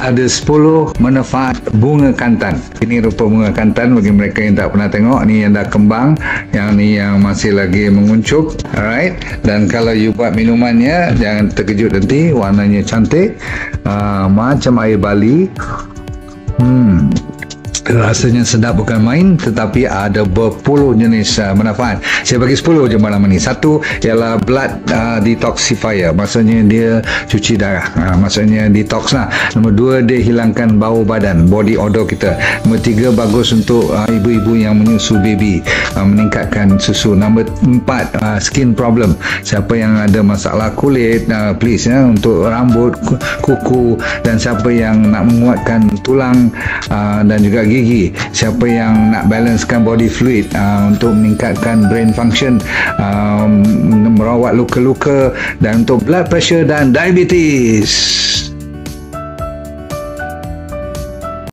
ada 10 manfaat bunga kantan. Ini rupa bunga kantan bagi mereka yang tak pernah tengok. Ni yang dah kembang, yang ni yang masih lagi menguncup. Alright. Dan kalau you buat minumannya, jangan terkejut nanti, warnanya cantik, macam air Bali. Rasanya sedap bukan main, tetapi ada berpuluh jenis manfaat. Saya bagi 10 je malam ni. Satu ialah blood detoxifier, maksudnya dia cuci darah, maksudnya detox lah. Nombor 2, dia hilangkan bau badan, body odor kita. Nombor 3, bagus untuk ibu-ibu yang menyusu baby, meningkatkan susu. Nombor 4, skin problem. Siapa yang ada masalah kulit, please untuk rambut, kuku, dan siapa yang nak menguatkan tulang dan juga gigi, siapa yang nak balancekan body fluid, untuk meningkatkan brain function, merawat luka-luka, dan untuk blood pressure dan diabetes.